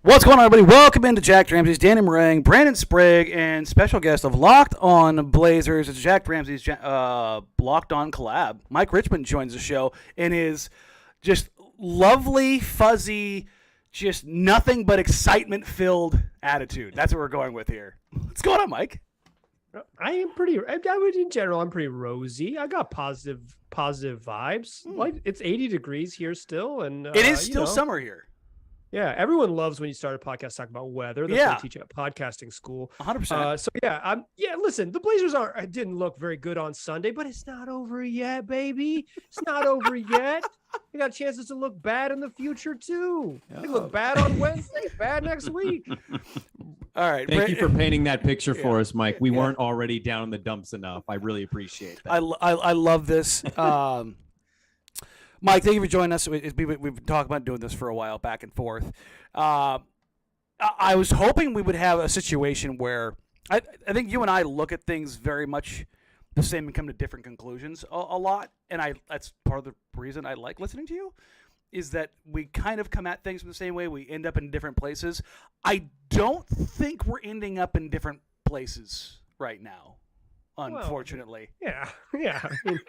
What's going on, everybody? Welcome into Jack Ramsays, Danny Marang, Brandon Sprague, and special guest of Locked On Blazers. It's Jack Ramsays' Locked On Collab. Mike Richman joins the show in his just lovely, fuzzy, just nothing but excitement-filled attitude. That's what we're going with here. What's going on, Mike? In general, I'm pretty rosy. I got positive vibes. Like it's 80 degrees here still. And it is still summer here. Yeah, everyone loves when you start a podcast talking about weather. That's what I teach at podcasting school. 100%. Listen, the Blazers didn't look very good on Sunday, but it's not over yet, baby. It's not over yet. We got chances to look bad in the future too. They look bad on Wednesday, bad next week. All right. Thank you for painting that picture for us, Mike. We weren't already down in the dumps enough. I really appreciate that. I love this. Mike, thank you for joining us. We've been talking about doing this for a while, back and forth. I was hoping we would have a situation where I think you and I look at things very much the same and come to different conclusions a lot. And that's part of the reason I like listening to you, is that we kind of come at things in the same way. We end up in different places. I don't think we're ending up in different places right now, unfortunately. Well, yeah. I mean,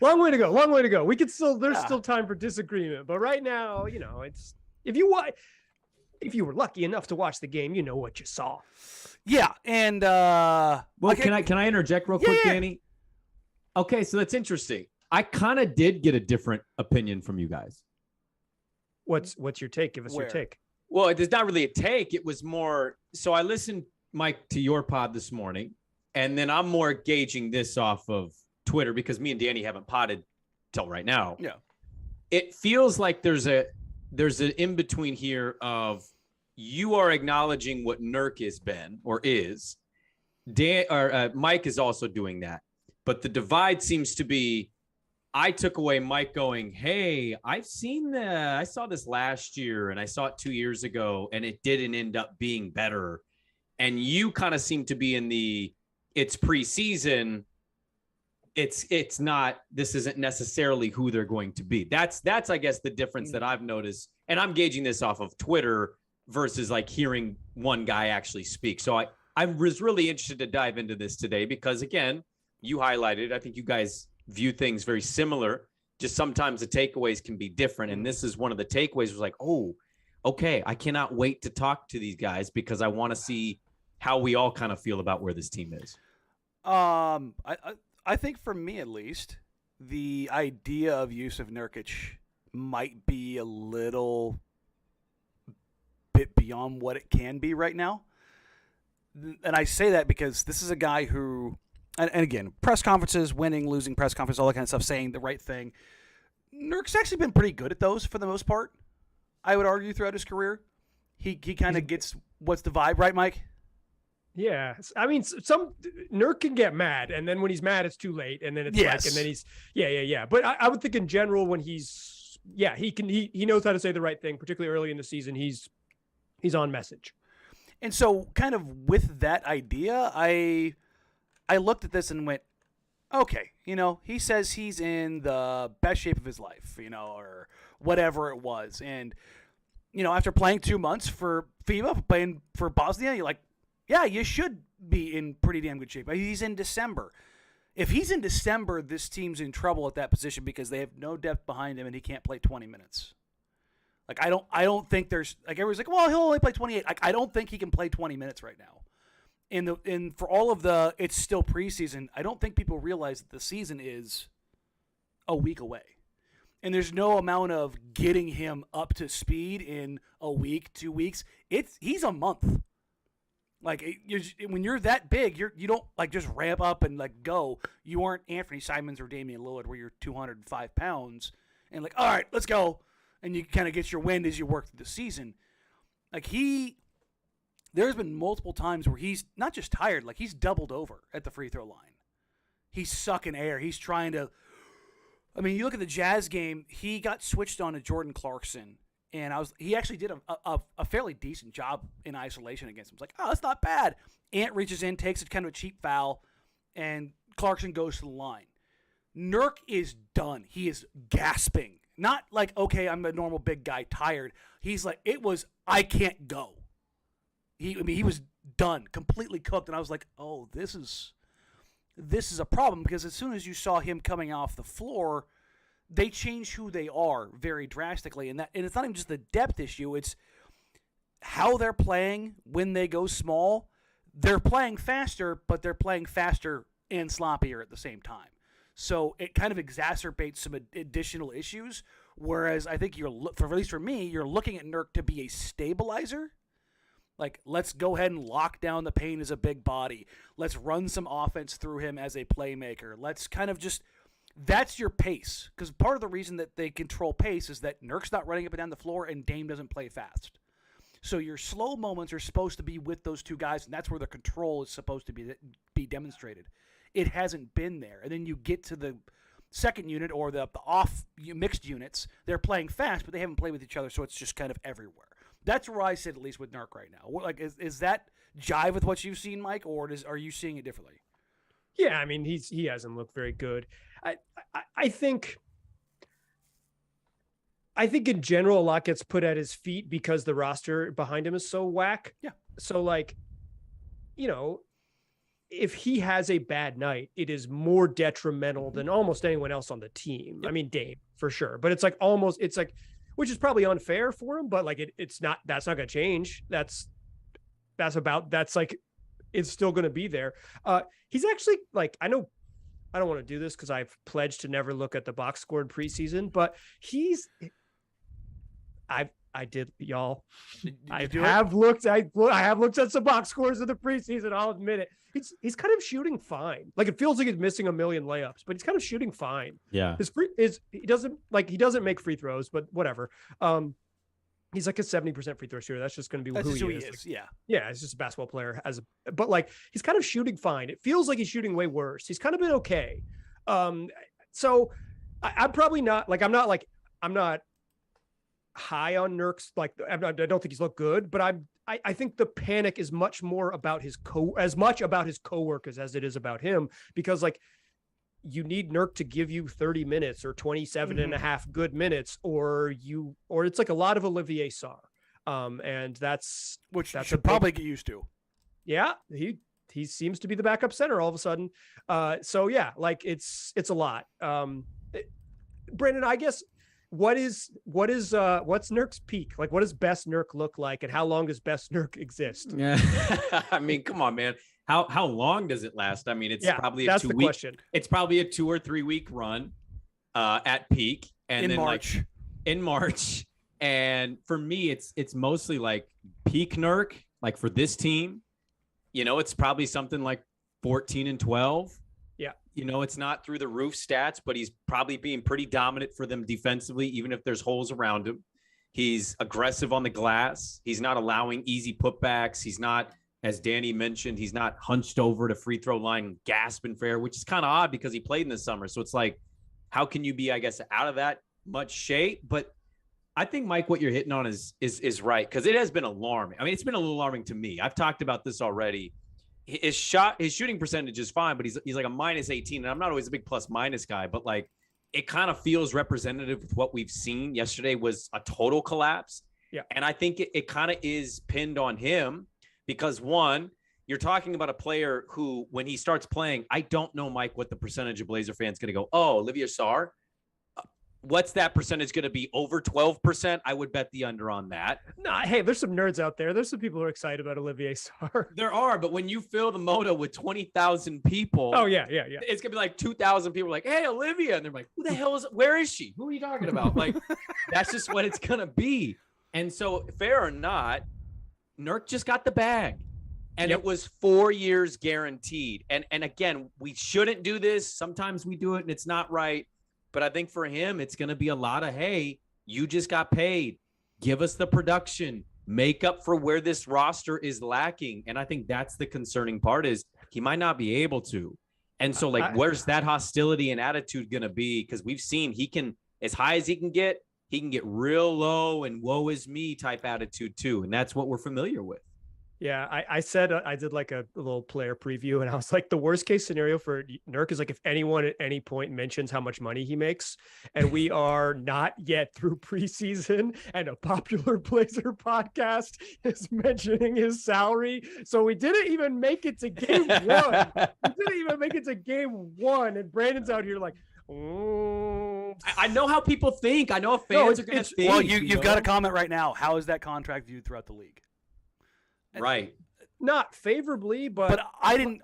long way to go. We could there's still time for disagreement, but right now, it's if you were lucky enough to watch the game, you know what you saw. Yeah, and can I interject real quick, Danny? Okay, so that's interesting. I kind of did get a different opinion from you guys. What's your take? Give us your take. Well, there's not really a take. It was more. So I listened, Mike, to your pod this morning, and then I'm more gauging this off of Twitter because me and Danny haven't potted till right now. Yeah. It feels like there's an in-between here of you are acknowledging what Nurk has been or is. Mike is also doing that. But the divide seems to be, I took away Mike going, hey, I saw this last year and I saw it 2 years ago and it didn't end up being better. And you kind of seem to be in it's preseason. It's not, this isn't necessarily who they're going to be. That's I guess the difference that I've noticed. And I'm gauging this off of Twitter versus like hearing one guy actually speak. So I was really interested to dive into this today because again, you highlighted, I think you guys view things very similar. Just sometimes the takeaways can be different. And this is one of the takeaways was like, oh, okay, I cannot wait to talk to these guys because I want to see how we all kind of feel about where this team is. I think for me, at least, the idea of Jusuf Nurkic might be a little bit beyond what it can be right now. And I say that because this is a guy who, and again, press conferences, winning, losing press conferences, all that kind of stuff, saying the right thing. Nurk's actually been pretty good at those for the most part, I would argue, throughout his career. He kind of gets what's the vibe, right, Mike? Yeah, I mean, some Nurk can get mad, and then when he's mad, it's too late, and then it's and then he's But I would think in general, when he knows how to say the right thing, particularly early in the season. He's on message. And so, kind of with that idea, I looked at this and went, okay, he says he's in the best shape of his life, or whatever it was, and after playing 2 months for FIBA, playing for Bosnia, you're like, yeah, you should be in pretty damn good shape. He's in December. If he's in December, this team's in trouble at that position because they have no depth behind him and he can't play 20 minutes. Like I don't think there's everyone's like, well, he'll only play 28. I don't think he can play 20 minutes right now. And for all of it's still preseason. I don't think people realize that the season is a week away. And there's no amount of getting him up to speed in a week, 2 weeks. He's a month. Like when you're that big, you don't like just ramp up and like go. You aren't Anfernee Simons or Damian Lillard where you're 205 pounds and like, all right, let's go. And you kind of get your wind as you work through the season. Like there's been multiple times where he's not just tired, like he's doubled over at the free throw line. He's sucking air. He's trying to. I mean, you look at the Jazz game. He got switched on to Jordan Clarkson. And he actually did a fairly decent job in isolation against him. It's like, oh, that's not bad. Ant reaches in, takes kind of a cheap foul, and Clarkson goes to the line. Nurk is done. He is gasping Not like, okay, I'm a normal big guy, tired. He's like, it was, I can't go. He was done, completely cooked, and I was like, oh, this is a problem, because as soon as you saw him coming off the floor, they changed who they are very drastically, and it's not even just the depth issue, it's how they're playing when they go small. They're playing faster, but they're playing faster and sloppier at the same time. So it kind of exacerbates some additional issues, whereas I think at least for me, you're looking at Nurk to be a stabilizer. Like, let's go ahead and lock down the paint as a big body. Let's run some offense through him as a playmaker. Let's kind of just – that's your pace. Because part of the reason that they control pace is that Nurk's not running up and down the floor and Dame doesn't play fast. So your slow moments are supposed to be with those two guys, and that's where the control is supposed to be demonstrated. It hasn't been there. And then you get to the second unit or the off mixed units. They're playing fast, but they haven't played with each other, so it's just kind of everywhere. That's where I sit, at least with Nurk right now. Like, is that jive with what you've seen, Mike, or are you seeing it differently? Yeah, I mean, he hasn't looked very good. I think in general a lot gets put at his feet because the roster behind him is so whack. Yeah. So, like, you know, if he has a bad night, it is more detrimental than almost anyone else on the team. Yep. I mean, Dame for sure, but it's like which is probably unfair for him, but like that's not going to change. It's still going to be there. He's actually, like, I know I don't want to do this because I've pledged to never look at the box score in preseason, but I did, y'all. I have looked at some box scores of the preseason. I'll admit it. He's kind of shooting fine. Like, it feels like he's missing a million layups, but he's kind of shooting fine. Yeah. He doesn't make free throws, but whatever. He's like a 70% free throw shooter. That's just going to be who he is. Like, yeah. Yeah. He's just a basketball player but like, he's kind of shooting fine. It feels like he's shooting way worse. He's kind of been okay. So I'm probably not like, I'm not high on Nurk's. Like, I don't think he's looked good, but I think the panic is much more about as much about his coworkers as it is about him, because like, you need Nurk to give you 30 minutes or 27 and a half good minutes, or it's like a lot of Olivier Sarr. And that's should probably get used to. Yeah. He seems to be the backup center all of a sudden. So yeah, like it's a lot. Brandon, I guess, what's Nurk's peak? Like, what does best Nurk look like, and how long does best Nurk exist? Yeah. I mean, come on, man. How long does it last? I mean, it's probably a 2 week. Question. It's probably a 2 or 3 week run at peak, and in then March. Like in March. And for me, it's mostly like peak Nurk. Like, for this team, you know, it's probably something like 14 and 12. Yeah. You know, it's not through the roof stats, but he's probably being pretty dominant for them defensively, even if there's holes around him. He's aggressive on the glass. He's not allowing easy putbacks. He's not, as Danny mentioned, he's not hunched over to free throw line gasping for air, which is kind of odd because he played in the summer. So it's like, how can you be, I guess, out of that much shape? But I think, Mike, what you're hitting on is right, because it has been alarming. I mean, it's been a little alarming to me. I've talked about this already. His shooting percentage is fine, but he's like a minus 18. And I'm not always a big plus minus guy, but like, it kind of feels representative of what we've seen. Yesterday was a total collapse. Yeah. And I think it kind of is pinned on him because, one, you're talking about a player who, when he starts playing, I don't know, Mike, what the percentage of Blazer fans going to go, oh, Olivier Sarr, what's that percentage going to be? Over 12%? I would bet the under on that. No, hey, there's some nerds out there. There's some people who are excited about Olivier Sarr. There are, but when you fill the Moto with 20,000 people, oh yeah, it's gonna be like 2,000 people like, hey, Olivia, and they're like, who the hell is? Where is she? Who are you talking about? Like, that's just what it's gonna be. And so, fair or not, Nurk just got the bag. And It was 4 years guaranteed. And again, we shouldn't do this. Sometimes we do it and it's not right. But I think for him, it's going to be a lot of, hey, you just got paid. Give us the production. Make up for where this roster is lacking. And I think that's the concerning part, is he might not be able to. And so, like, where's that hostility and attitude going to be? Because we've seen he can, as high as he can get real low and woe is me type attitude too. And that's what we're familiar with. Yeah, I said I did like a little player preview, and I was like, the worst case scenario for Nurk is like if anyone at any point mentions how much money he makes, and we are not yet through preseason, and a popular Blazer podcast is mentioning his salary. So we didn't even make it to game one. We didn't even make it to game one, and Brandon's out here like, oh. I know how people think. I know how fans are going to think. Well, you've got a comment right now. How is that contract viewed throughout the league? Right. Not favorably, but I didn't.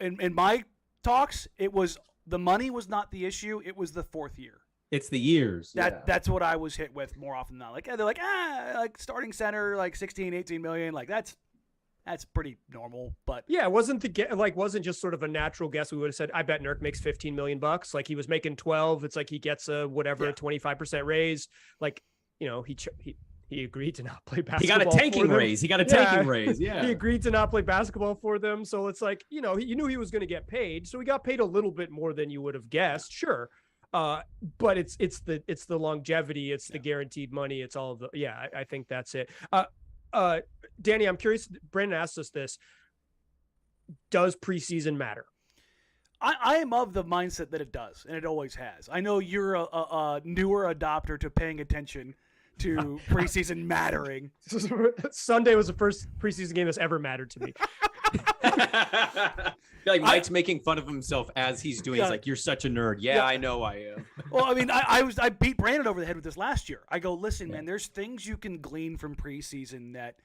In my talks, it was the money was not the issue. It was the fourth year. It's the years. That's what I was hit with more often than not. Like they're like starting center like 16, 18 million. Like that's pretty normal. But yeah, it wasn't wasn't just sort of a natural guess. We would have said, I bet Nurk makes $15 million. Like he was making 12. It's like he gets a 25% raise. Like, you know, he agreed to not play basketball. He got a tanking raise. Yeah. He agreed to not play basketball for them. So it's like, you know, you knew he was going to get paid. So he got paid a little bit more than you would have guessed. Sure. But it's the longevity. It's the guaranteed money. It's all of the, I think that's it. Danny, I'm curious. Brandon asked us this. Does preseason matter? I am of the mindset that it does, and it always has. I know you're a newer adopter to paying attention to preseason mattering. Sunday was the first preseason game that's ever mattered to me. Like Mike's making fun of himself as he's doing. He's like, "You're such a nerd." Yeah, I know I am. Well, I mean, I beat Brandon over the head with this last year. I go, listen, man. There's things you can glean from preseason that,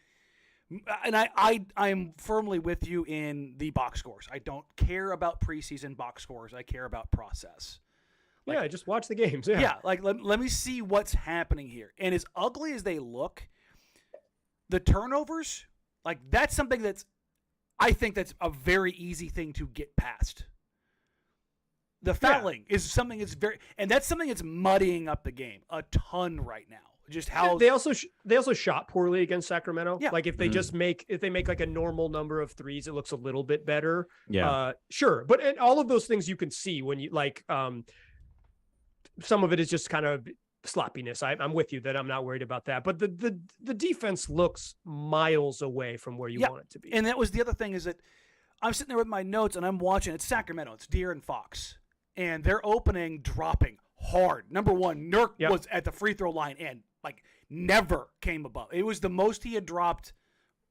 and I am firmly with you in the box scores. I don't care about preseason box scores. I care about process. Like, just watch the games. Yeah, like let me see what's happening here. And as ugly as they look, the turnovers, like that's something I think that's a very easy thing to get past. The fouling is something that's something that's muddying up the game a ton right now. Just how they also shot poorly against Sacramento. Yeah. Like if they if they make like a normal number of threes, it looks a little bit better. Yeah. Sure. But and all of those things you can see when you like, some of it is just kind of sloppiness. I'm with you that I'm not worried about that. But the defense looks miles away from where you want it to be. And that was the other thing is that I'm sitting there with my notes and I'm watching. It's Sacramento. It's Deere and Fox. And they're opening dropping hard. Number one, Nurk was at the free throw line and like never came above. It was the most he had dropped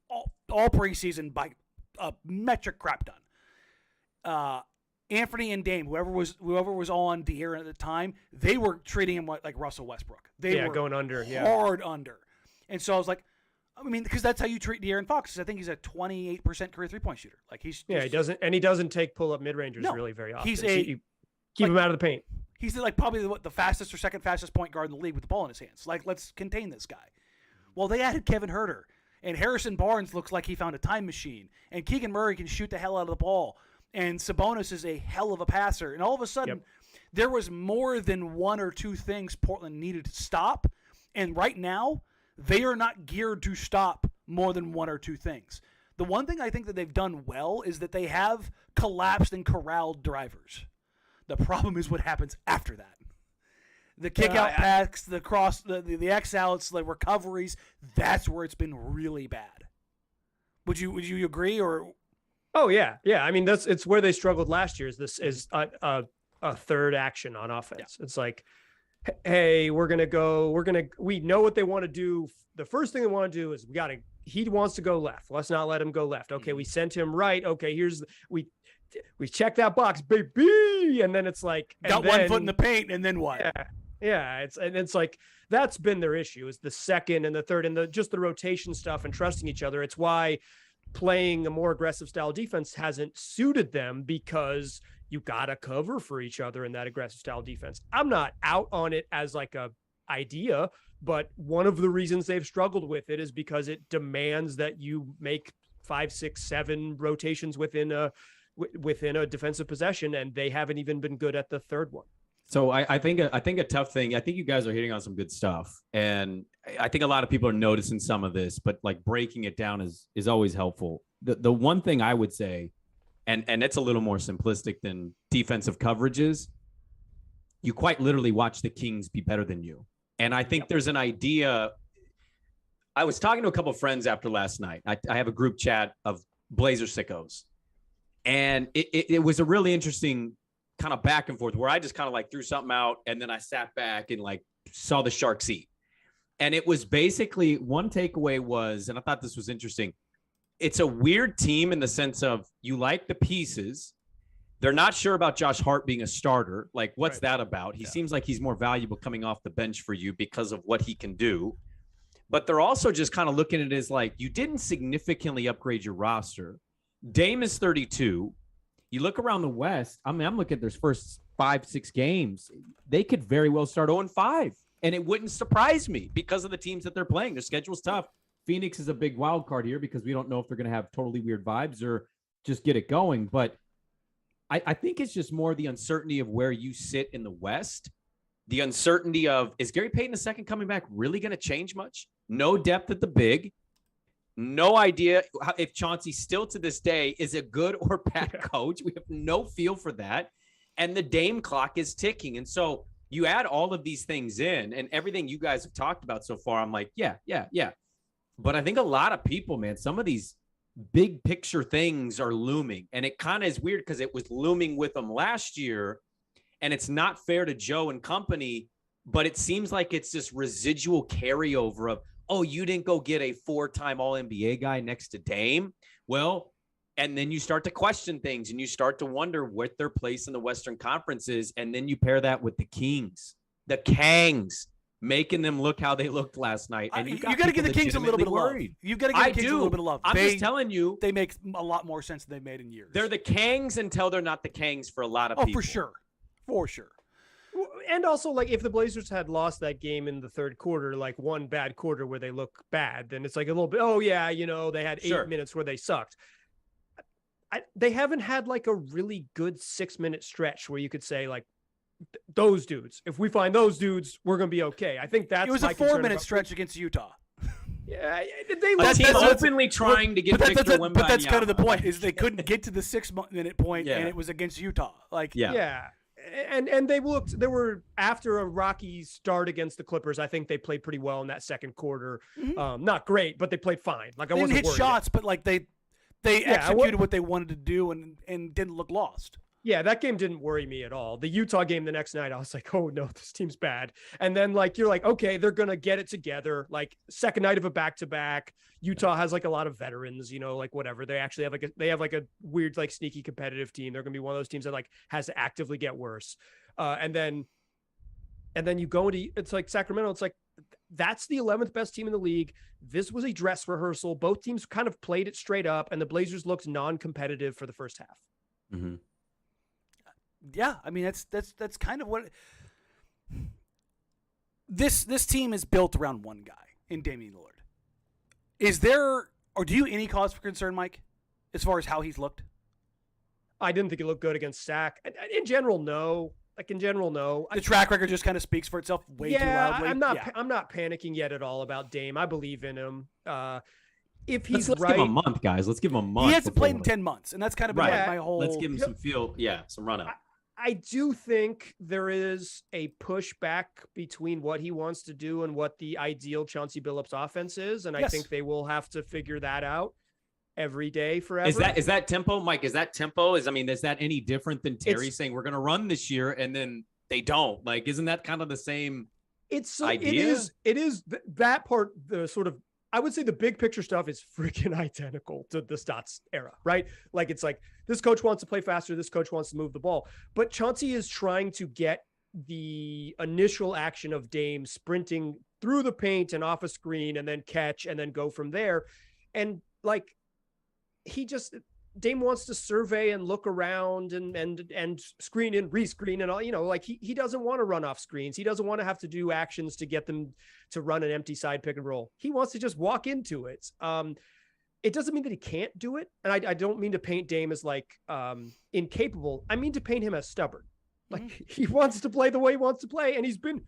all preseason by a metric crap ton. Anfernee and Dame, whoever was on Deere at the time, they were treating him like Russell Westbrook. They were going under, hard under. And so I was like, I mean, because that's how you treat De'Aaron Fox. I think he's a 28% career 3-point shooter. Like he doesn't take pull up mid rangers really very often. He's keep him out of the paint. He's like probably the fastest or second fastest point guard in the league with the ball in his hands. Like, let's contain this guy. Well, they added Kevin Huerter, and Harrison Barnes looks like he found a time machine, and Keegan Murray can shoot the hell out of the ball, and Sabonis is a hell of a passer. And all of a sudden, there was more than one or two things Portland needed to stop, and right now, they are not geared to stop more than one or two things. The one thing I think that they've done well is that they have collapsed and corralled drivers. The problem is what happens after that. The kick-out packs, the cross, the X-outs, the recoveries, that's where it's been really bad. Would you agree? Or Oh, yeah. Yeah, I mean, it's where they struggled last year is a third action on offense. Yeah. It's like, hey, we know what they want to do. The first thing they want to do is he wants to go left. Let's not let him go left. Okay, we sent him right. Okay, we check that box, baby. And then it's like, got 1 foot in the paint, and then what? Yeah. It's like, that's been their issue, is the second and the third and just the rotation stuff and trusting each other. It's why playing a more aggressive style defense hasn't suited them, because you got to cover for each other in that aggressive style defense. I'm not out on it as like a idea, but one of the reasons they've struggled with it is because it demands that you make 5, 6, 7 rotations within a defensive possession, and they haven't even been good at the third one. So I think a tough thing, I think you guys are hitting on some good stuff, and I think a lot of people are noticing some of this, but like breaking it down is always helpful. The one thing I would say, and it's a little more simplistic than defensive coverages, you quite literally watch the Kings be better than you. And I think there's an idea I was talking to a couple of friends after last night. I have a group chat of Blazer sickos, and it was a really interesting kind of back and forth where I just kind of like threw something out, and then I sat back and like saw the Sharks eat. And it was basically one takeaway was, and I thought this was interesting, it's a weird team in the sense of you like the pieces. They're not sure about Josh Hart being a starter. Like, what's that about? He seems like he's more valuable coming off the bench for you because of what he can do. But they're also just kind of looking at it as like, you didn't significantly upgrade your roster. Dame is 32. You look around the West. I mean, I'm looking at their first 5-6 games. They could very well start 0-5. And it wouldn't surprise me because of the teams that they're playing. Their schedule's tough. Phoenix is a big wild card here because we don't know if they're going to have totally weird vibes or just get it going. But I think it's just more the uncertainty of where you sit in the West. The uncertainty of, is Gary Payton II coming back really going to change much? No depth at the big. No idea if Chauncey still to this day is a good or bad coach. We have no feel for that. And the Dame clock is ticking. And so you add all of these things in and everything you guys have talked about so far, I'm like, yeah. But I think a lot of people, man, some of these big picture things are looming. And it kind of is weird because it was looming with them last year. And it's not fair to Joe and company, but it seems like it's this residual carryover of, oh, you didn't go get a 4-time All-NBA guy next to Dame. Well, and then you start to question things and you start to wonder what their place in the Western Conference is. And then you pair that with the Kings, the Kangs, making them look how they looked last night. And you got to give the Kings a little bit of love. You've got to give the Kings a little bit of love. I'm just telling you. They make a lot more sense than they've made in years. They're the Kangs until they're not the Kangs for a lot of people. Oh, for sure. For sure. And also, like, if the Blazers had lost that game in the third quarter, like one bad quarter where they look bad, then it's like a little bit, oh, yeah, you know, they had 8 minutes where they sucked. They haven't had like a really good 6-minute stretch where you could say, like, those dudes, if we find those dudes, we're going to be okay. I think that's it was a 4-minute stretch against Utah. Yeah, that's openly trying to get Victor Wembanyama. But that's kind of the point, is they couldn't get to the 6-minute point, and it was against Utah. Like, yeah. And they were after a rocky start against the Clippers. I think they played pretty well in that second quarter. Mm-hmm. Not great, but they played fine. Like, I wasn't hit shots, but like they executed what they wanted to do and didn't look lost. Yeah, that game didn't worry me at all. The Utah game the next night, I was like, oh no, this team's bad. And then like, you're like, okay, they're going to get it together. Like, second night of a back-to-back. Utah has like a lot of veterans, you know, like whatever. They actually have like a weird, like sneaky competitive team. They're going to be one of those teams that like has to actively get worse. And then you go into, it's like Sacramento. It's like, that's the 11th best team in the league. This was a dress rehearsal. Both teams kind of played it straight up, and the Blazers looked non-competitive for the first half. Mm-hmm. Yeah, I mean that's kind of what this team is built around one guy in Damian Lillard. Is there, or do you any cause for concern, Mike, as far as how he's looked? I didn't think he looked good against Sac. In general, no. The track record just kind of speaks for itself way too loudly. I'm not panicking yet at all about Dame. I believe in him. If he's let's right, give him a month, guys. Let's give him a month. He hasn't played in 10 months, and that's kind of been like my whole. Let's give him some feel. Yeah, some run up. I do think there is a pushback between what he wants to do and what the ideal Chauncey Billups offense is, and I think they will have to figure that out every day forever. Is that tempo, Mike? Is that tempo? Is that any different than Terry saying we're going to run this year and then they don't? Like, isn't that kind of the same? Idea? It is that part. The sort of, I would say the big picture stuff is freaking identical to the Stotts era, right? Like, it's like this coach wants to play faster. This coach wants to move the ball. But Chauncey is trying to get the initial action of Dame sprinting through the paint and off a screen and then catch and then go from there. And like, Dame wants to survey and look around and screen and rescreen and all, you know, like he doesn't want to run off screens. He doesn't want to have to do actions to get them to run an empty side pick and roll. He wants to just walk into it. It doesn't mean that he can't do it. And I don't mean to paint Dame as like incapable. I mean to paint him as stubborn. Like, he wants to play the way he wants to play. And he's been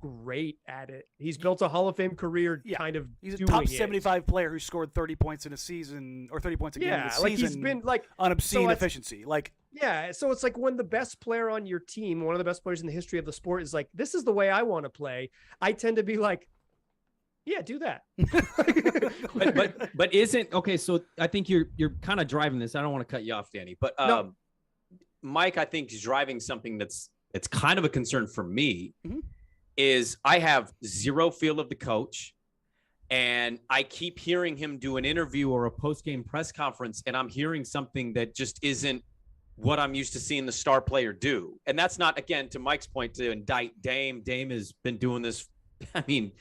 great at it. He's built a Hall of Fame career kind of. He's a top 75 player who scored 30 points in a season or 30 points a game in a season. Like, he's been like on obscene efficiency. Like, so it's like when the best player on your team, one of the best players in the history of the sport, is like, this is the way I want to play. I tend to be like, Yeah, do that. but isn't okay. So I think you're kind of driving this. I don't want to cut you off, Danny, but No. Mike, I think is driving something it's kind of a concern for me. Mm-hmm. Is I have zero feel of the coach, and I keep hearing him do an interview or a post-game press conference, and I'm hearing something that just isn't what I'm used to seeing the star player do. And that's not, again, to Mike's point, to indict Dame. Dame has been doing this, I mean,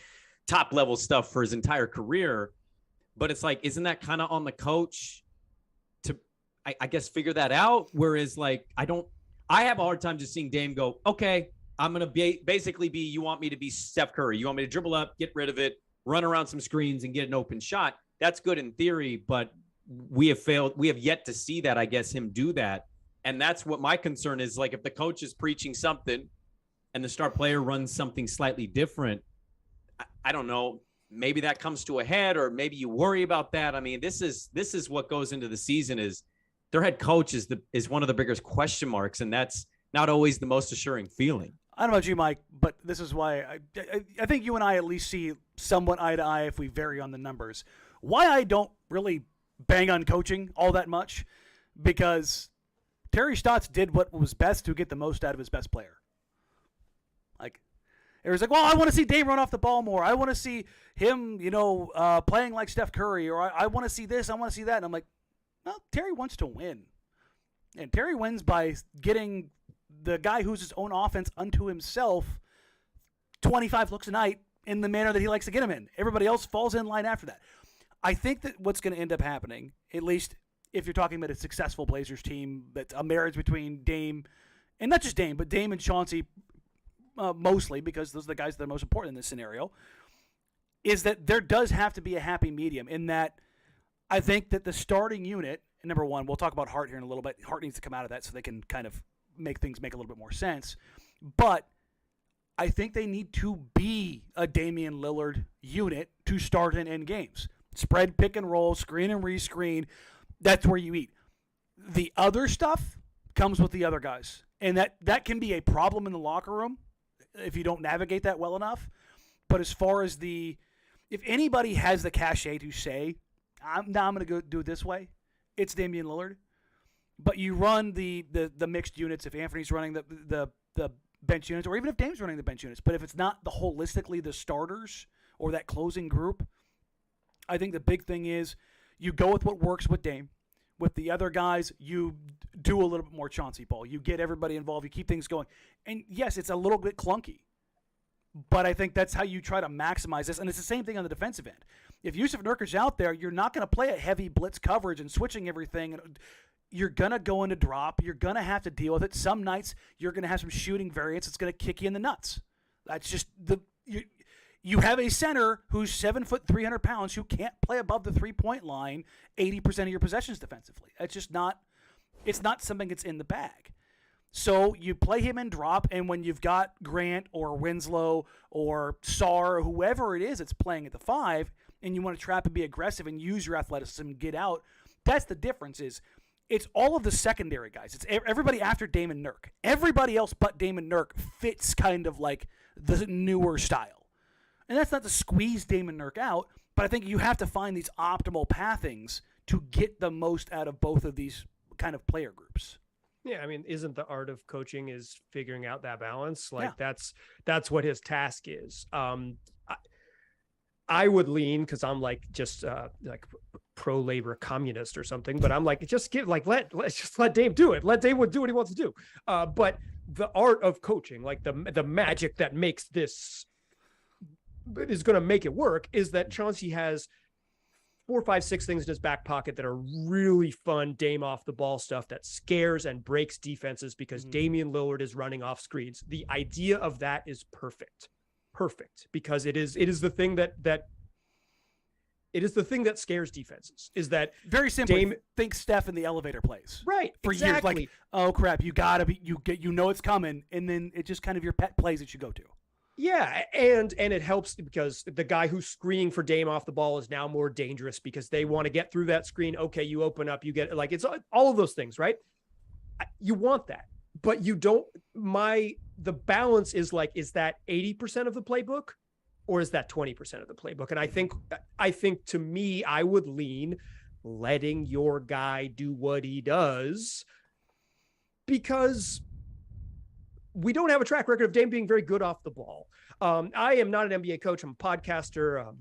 top level stuff for his entire career. But it's like, isn't that kind of on the coach to, I guess, figure that out? Whereas, like, I have a hard time just seeing Dame go, okay, I'm going to basically be, you want me to be Steph Curry. You want me to dribble up, get rid of it, run around some screens and get an open shot. That's good in theory, but we have yet to see that, I guess, him do that. And that's what my concern is. Like, if the coach is preaching something and the star player runs something slightly different, I don't know, maybe that comes to a head, or maybe you worry about that. I mean, this is what goes into the season, is their head coach is one of the biggest question marks. And that's not always the most assuring feeling. I don't know about you, Mike, but this is why I think you and I at least see somewhat eye to eye if we vary on the numbers. Why I don't really bang on coaching all that much, because Terry Stotts did what was best to get the most out of his best player. Like, it was like, well, I want to see Dame run off the ball more. I want to see him, playing like Steph Curry, or I want to see this, I want to see that. And I'm like, no, Terry wants to win. And Terry wins by getting the guy who's his own offense unto himself 25 looks a night in the manner that he likes to get him in. Everybody else falls in line after that. I think that what's going to end up happening, at least if you're talking about a successful Blazers team, that's a marriage between Dame, and not just Dame, but Dame and Chauncey mostly, because those are the guys that are most important in this scenario, is that there does have to be a happy medium in that. I think that the starting unit, number one, we'll talk about Hart here in a little bit. Hart needs to come out of that so they can kind of make things make a little bit more sense. But I think they need to be a Damian Lillard unit to start and end games. Spread, pick and roll, screen and rescreen. That's where you eat. The other stuff comes with the other guys. And that can be a problem in the locker room if you don't navigate that well enough. But as far as if anybody has the cachet to say, I'm going to go do it this way, it's Damian Lillard. But you run the mixed units if Anfernee running the bench units, or even if Dame's running the bench units. But if it's not holistically the starters or that closing group, I think the big thing is you go with what works with Dame. With the other guys, you do a little bit more Chauncey ball. You get everybody involved. You keep things going. And yes, it's a little bit clunky, but I think that's how you try to maximize this. And it's the same thing on the defensive end. If Jusuf Nurkic is out there, you're not going to play a heavy blitz coverage and switching everything. You're going to go into drop. You're going to have to deal with it. Some nights you're going to have some shooting variance. It's going to kick you in the nuts. That's just you have a center who's 7 foot, 300 pounds, who can't play above the 3-point line 80% of your possessions defensively. It's just not something that's in the bag. So you play him in drop, and when you've got Grant or Winslow or Sarr or whoever it is that's playing at the 5, and you want to trap and be aggressive and use your athleticism and get out, that's the difference. Is it's all of the secondary guys. It's everybody after Damon Nurk. Everybody else but Damon Nurk fits kind of like the newer style. And that's not to squeeze Damon Nurk out, but I think you have to find these optimal pathings to get the most out of both of these kind of player groups. Yeah, I mean, isn't the art of coaching is figuring out that balance? Like that's what his task is. I would lean, because I'm like just like pro-labor communist or something, but I'm like, just let's just let Dame do it. Let Dame do what he wants to do. But the art of coaching, like the magic that makes this is going to make it work, is that Chauncey has 4, 5, 6 things in his back pocket that are really fun Dame off the ball stuff that scares and breaks defenses because Damian Lillard is running off screens. The idea of that is perfect, because it is the thing that scares defenses. Is that very simply? Think Steph in the elevator plays, right? For years, like, oh crap, you gotta be, it's coming, and then it's just kind of your pet plays that you go to. Yeah, and it helps because the guy who's screening for Dame off the ball is now more dangerous because they want to get through that screen. Okay, you open up, you get, like, it's all of those things, right? You want that, but you don't. The balance is like, is that 80% of the playbook, or is that 20% of the playbook? And I think to me, I would lean letting your guy do what he does, because we don't have a track record of Dame being very good off the ball. I am not an NBA coach. I'm a podcaster.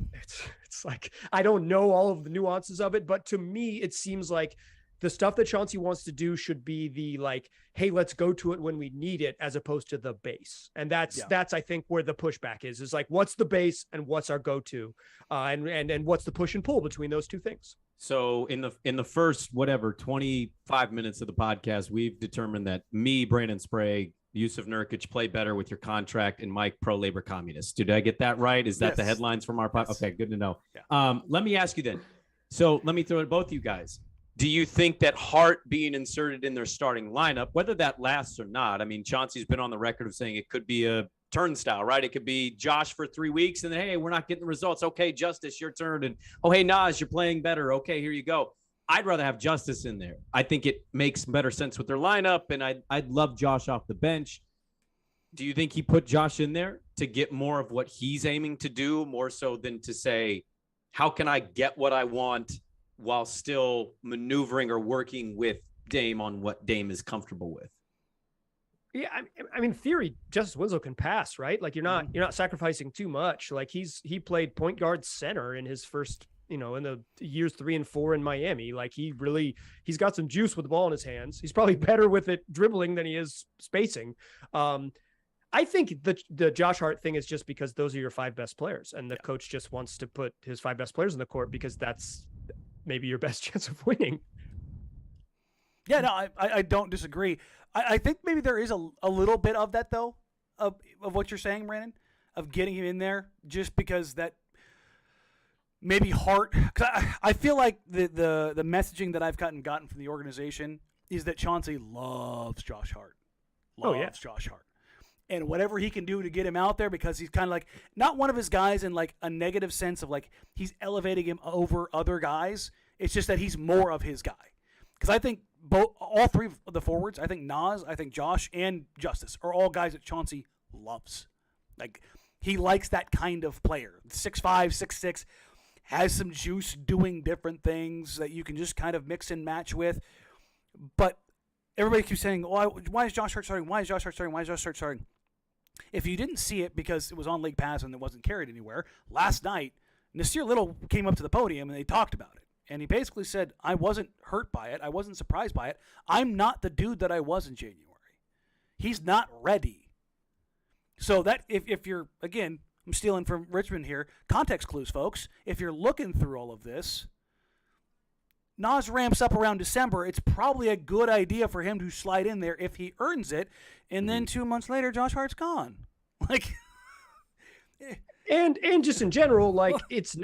It's like, I don't know all of the nuances of it, but to me, it seems like the stuff that Chauncey wants to do should be the like, hey, let's go to it when we need it, as opposed to the base. And that's, I think, where the pushback is like, what's the base and what's our go-to, and what's the push and pull between those two things. So in the first, 25 minutes of the podcast, we've determined that me, Brandon Sprague, Jusuf Nurkic play better with your contract, and Mike pro-labor communist. Did I get that right? Is that the headlines from our podcast? Okay, good to know. Yeah. Let me ask you then. So let me throw it at both of you guys. Do you think that Hart being inserted in their starting lineup, whether that lasts or not? I mean, Chauncey's been on the record of saying it could be a turnstile, right? It could be Josh for 3 weeks and then, hey, we're not getting the results. Okay, Justise, your turn. And, oh, hey, Nas, you're playing better. Okay, here you go. I'd rather have Justise in there. I think it makes better sense with their lineup, and I'd love Josh off the bench. Do you think he put Josh in there to get more of what he's aiming to do, more so than to say, how can I get what I want while still maneuvering or working with Dame on what Dame is comfortable with? Yeah, I mean, theory, Justise Winslow can pass, right? Like you're not sacrificing too much. Like he played point guard center in his first, in the years 3 and 4 in Miami. Like he's got some juice with the ball in his hands. He's probably better with it dribbling than he is spacing. I think the Josh Hart thing is just because those are your 5 best players, and the coach just wants to put his 5 best players in the court because that's maybe your best chance of winning. Yeah, no, I don't disagree. I think maybe there is a little bit of that, though, of what you're saying, Brandon, of getting him in there just because that maybe Hart. Cause I feel like the messaging that I've gotten from the organization is that Chauncey loves Josh Hart. Josh Hart. And whatever he can do to get him out there, because he's kind of like not one of his guys in like a negative sense of like he's elevating him over other guys. It's just that he's more of his guy. Because I think all 3 of the forwards, I think Nas, I think Josh, and Justise are all guys that Chauncey loves. Like, he likes that kind of player. 6'5", 6'6", has some juice doing different things that you can just kind of mix and match with. But everybody keeps saying, why is Josh Hart starting? Why is Josh Hart starting? Why is Josh Hart starting? If you didn't see it because it was on League Pass and it wasn't carried anywhere, last night, Nassir Little came up to the podium and they talked about it. And he basically said, I wasn't hurt by it. I wasn't surprised by it. I'm not the dude that I was in January. He's not ready. So that if you're, again, I'm stealing from Richman here, context clues, folks. If you're looking through all of this, Nas ramps up around December. It's probably a good idea for him to slide in there if he earns it. And then 2 months later, Josh Hart's gone. Like, and just in general, like it's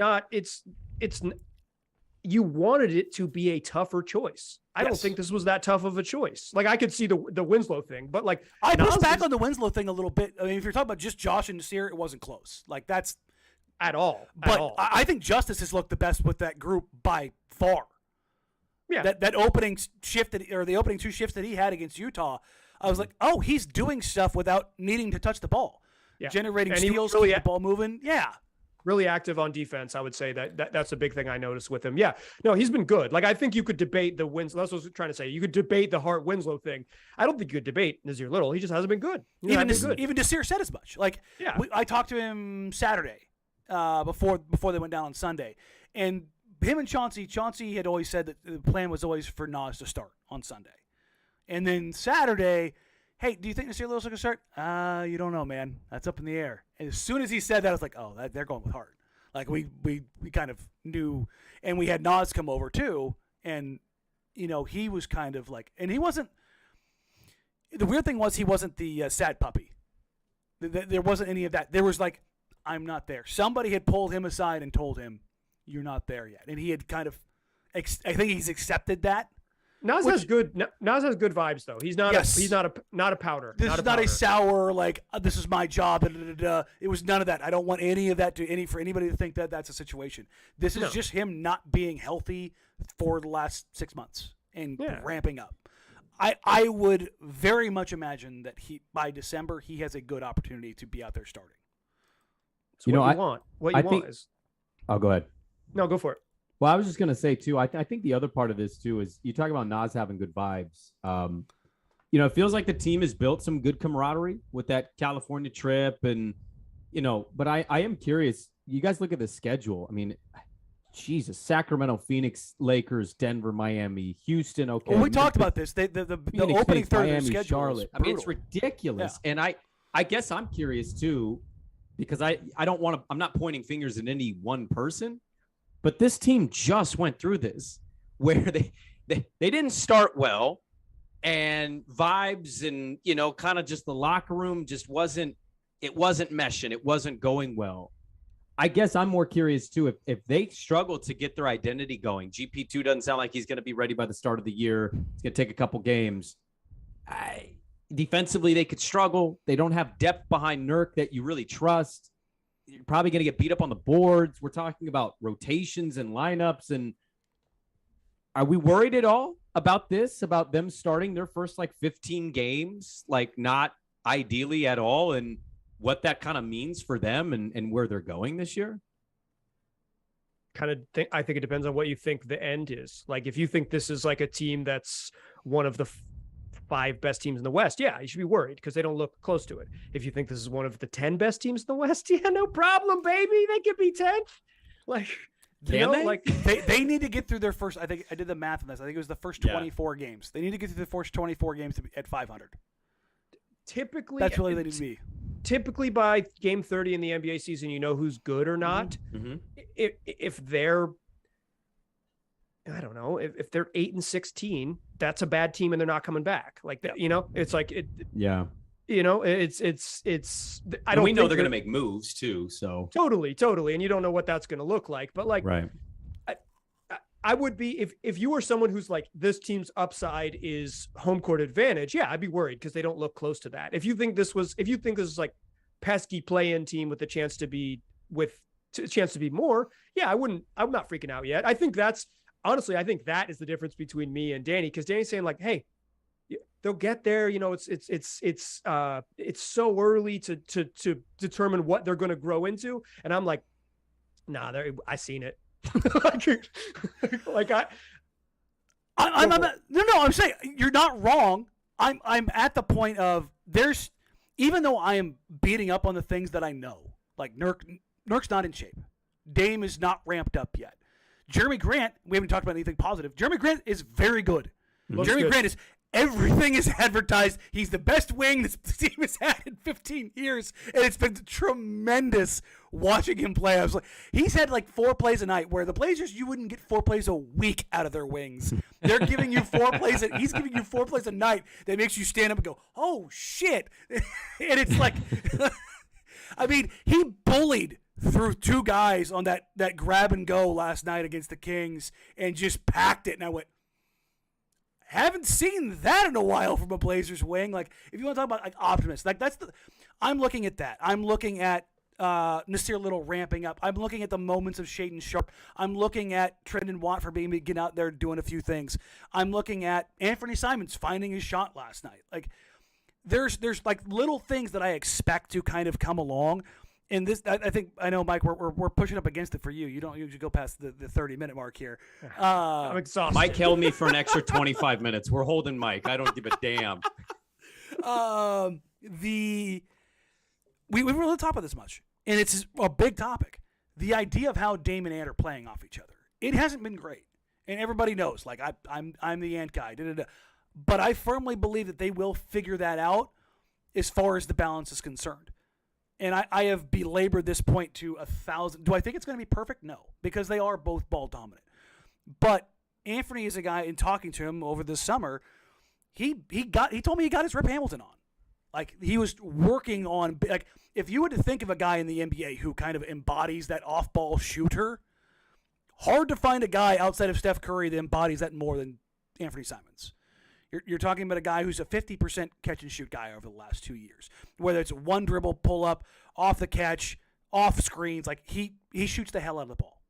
you wanted it to be a tougher choice. I don't think this was that tough of a choice. Like I could see the Winslow thing, but like I pushed back on the Winslow thing a little bit. I mean, if you're talking about just Josh and Nassir, it wasn't close. Like that's at all. But I think Justise has looked the best with that group by far. Yeah. That opening shift the opening 2 shifts that he had against Utah, I was like, oh, he's doing stuff without needing to touch the ball. Yeah. Generating steals, keeping the ball moving. Yeah. Really active on defense. I would say that's a big thing I noticed with him. Yeah, no, he's been good. Like I think you could debate the Winslow. That's what I was trying to say. You could debate the Hart Winslow thing. I don't think you could debate Nassir Little. He just hasn't been good. Even Nassir said as much. Like I talked to him Saturday before they went down on Sunday, and him and Chauncey had always said that the plan was always for Nas to start on Sunday, and then Saturday. Hey, do you think Nassir Little's going to start? You don't know, man. That's up in the air. And as soon as he said that, I was like, oh, they're going with Hart. Like, we kind of knew. And we had Nas come over, too. And, he was kind of like – and he wasn't – the weird thing was he wasn't the sad puppy. There wasn't any of that. There was like, I'm not there. Somebody had pulled him aside and told him, you're not there yet. And he had kind of – I think he's accepted that. Nas has good vibes though. He's not a powder. This is not a sour like this is my job. It was none of that. I don't want any of that for anybody to think that that's a situation. This is just him not being healthy for the last 6 months and ramping up. I would very much imagine that by December he has a good opportunity to be out there starting. So what you want. What you want is. Oh, go ahead. No, go for it. Well, I was just going to say, too, I think the other part of this, too, is you talk about Nas having good vibes. It feels like the team has built some good camaraderie with that California trip. And, but I am curious. You guys look at the schedule. I mean, Jesus, Sacramento, Phoenix, Lakers, Denver, Miami, Houston. Okay. Well, we talked about this. The Phoenix, opening third Miami, of the schedule. Charlotte. I mean, it's ridiculous. Yeah. And I guess I'm curious, too, because I don't want to, I'm not pointing fingers at any one person, but this team just went through this where they didn't start well, and vibes and, kind of just the locker room just wasn't meshing. It wasn't going well. I guess I'm more curious, too, if they struggle to get their identity going. GP2 doesn't sound like he's going to be ready by the start of the year. It's going to take a couple games. Defensively, they could struggle. They don't have depth behind Nurk that you really trust. You're probably going to get beat up on the boards. We're talking about rotations and lineups. And are we worried at all about this, about them starting their first 15 games, not ideally at all, and what that kind of means for them and where they're going this year? I think it depends on what you think the end is. If you think this is a team that's one of the 5 best teams in the West, yeah, you should be worried because they don't look close to it. If you think this is one of the 10 best teams in the West, yeah, no problem, baby. They could be 10th. They need to get through their first. I think I did the math on this. I think it was the first 24 games. They need to get through the first 24 games to be at 500. Typically, that's really what they need to be. Typically, by game 30 in the NBA season, you know who's good or not. Mm-hmm. If they're, I don't know, if they're 8-16, that's a bad team and they're not coming back. It's yeah. It's. I don't. We know they're going to make moves too. So totally, and you don't know what that's going to look like. But right. I would be if you were someone who's this team's upside is home court advantage. Yeah, I'd be worried because they don't look close to that. If you think this is pesky play-in team with a chance to be more, yeah, I'm not freaking out yet. I think that is the difference between me and Danny, because Danny's saying hey, they'll get there. It's so early to determine what they're going to grow into, and I'm nah, I seen it. I'm saying you're not wrong. I'm at the point of even though I am beating up on the things that I know, Nurk's not in shape. Dame is not ramped up yet. Jeremy Grant, we haven't talked about anything positive. Jeremy Grant is very good. Grant is everything is advertised. He's the best wing this team has had in 15 years, and it's been tremendous watching him play. I was he's had 4 plays a night, where the Blazers, you wouldn't get 4 plays a week out of their wings. They're giving you 4 plays. He's giving you 4 plays a night that makes you stand up and go, "Oh shit!" And it's I mean, he bullied through 2 guys on that grab and go last night against the Kings and just packed it. And I went, haven't seen that in a while from a Blazers wing. If you want to talk about optimists, I'm looking at that. I'm looking at Nassir Little ramping up. I'm looking at the moments of Shaedon Sharpe. I'm looking at Trendon Watford being getting out there doing a few things. I'm looking at Anfernee Simons finding his shot last night. There's little things that I expect to kind of come along. And this, I know, Mike, we're pushing up against it for you. You don't usually go past the 30-minute mark here. I'm exhausted. Mike held me for an extra 25 minutes. We're holding Mike. I don't give a damn. We really talk about this much, and it's a big topic. The idea of how Dame and Ant are playing off each other. It hasn't been great, and everybody knows. I'm the Ant guy. But I firmly believe that they will figure that out as far as the balance is concerned. And I have belabored this point to 1,000. Do I think it's going to be perfect? No, because they are both ball dominant. But Anfernee is a guy, in talking to him over this summer, he told me he got his Rip Hamilton on. He was working on, if you were to think of a guy in the NBA who kind of embodies that off-ball shooter, hard to find a guy outside of Steph Curry that embodies that more than Anfernee Simons. You're talking about a guy who's a 50% catch-and-shoot guy over the last 2 years. Whether it's one dribble, pull-up, off the catch, off screens, he shoots the hell out of the ball.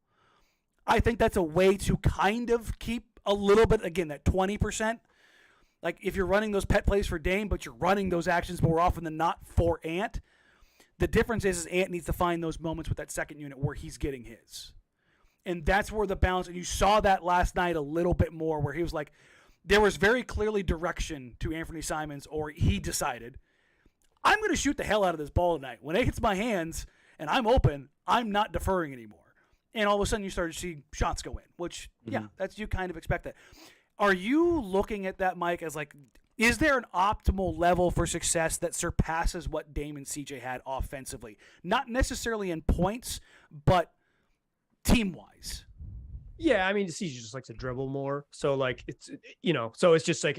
I think that's a way to kind of keep a little bit, again, that 20%. If you're running those pet plays for Dame, but you're running those actions more often than not for Ant, The difference is Ant needs to find those moments with that second unit where he's getting his. And that's where the balance, and you saw that last night a little bit more, where he was like, there was very clearly direction to Anfernee Simons, or he decided, I'm going to shoot the hell out of this ball tonight. When it hits my hands and I'm open, I'm not deferring anymore. And all of a sudden you started to see shots go in, which, that's, you kind of expect that. Are you looking at that, Mike, as like, is there an optimal level for success that surpasses what Dame and CJ had offensively? Not necessarily in points, but team-wise. Yeah, I mean, CJ just likes to dribble more. So, like, it's, so it's just like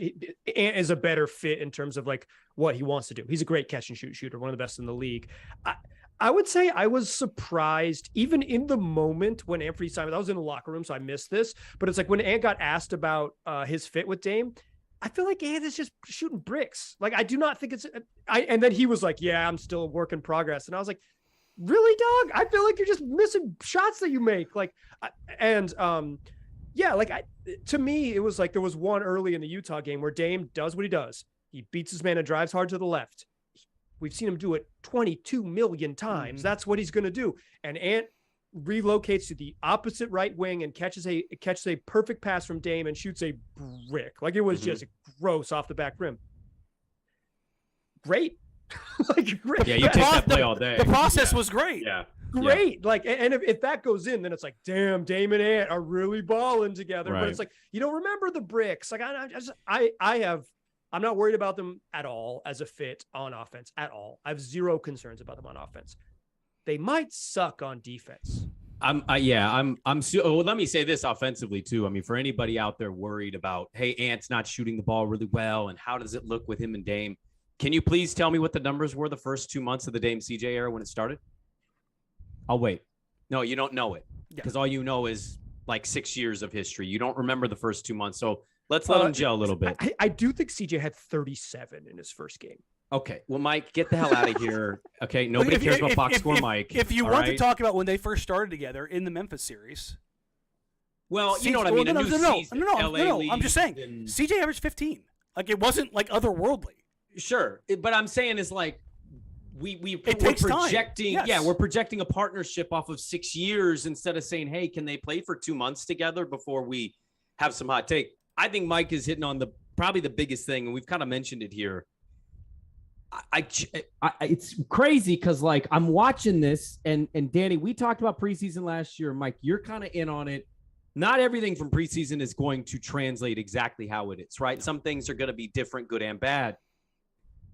Ant is a better fit in terms of, like, what he wants to do. He's a great catch-and-shoot shooter, one of the best in the league. I would say I was surprised, even in the moment when Anfernee Simons, I was in the locker room, so I missed this, but it's like when Ant got asked about his fit with Dame, I feel like Ant is just shooting bricks. Like, I do not think and then he was like, yeah, I'm still a work in progress. And I was like, really, dog? I feel like you're just missing shots that you make. Like, to me, it was like there was one early in the Utah game where Dame does what he does. He beats his man and drives hard to the left. We've seen him do it 22 million times. That's what he's going to do. And Ant relocates to the opposite right wing and catches a perfect pass from Dame and shoots a brick. Like, it was just gross off the back rim. Great. Like, great. Yeah, you take that play all day. The process was great. Yeah. Great. Like, and if that goes in, then it's like, damn, Dame and Ant are really balling together. Right. But it's like, remember the bricks. Like, I'm not worried about them at all as a fit on offense at all. I have zero concerns about them on offense. They might suck on defense. Let me say this offensively too. I mean, for anybody out there worried about, hey, Ant's not shooting the ball really well, and how does it look with him and Dame? Can you please tell me what the numbers were the first 2 months of the Dame CJ era when it started? I'll wait. No, you don't know it because all you know is like 6 years of history. You don't remember the first 2 months. So let's let him gel a little bit. I do think CJ had 37 in his first game. Okay. Well, Mike, get the hell out of here. Okay. Nobody cares about box score, Mike. If you want to talk about when they first started together in the Memphis series. Well, you know what I mean? No. I'm just saying. CJ averaged 15. Like, it wasn't like otherworldly. Sure. But I'm saying is like, we're projecting. Yes. We're projecting a partnership off of 6 years instead of saying, hey, can they play for 2 months together before we have some hot take? I think Mike is hitting on probably the biggest thing, and we've kind of mentioned it here. It's crazy because, like, I'm watching this, and Danny, we talked about preseason last year. Mike, you're kind of in on it. Not everything from preseason is going to translate exactly how it is, right? Some things are going to be different, good and bad.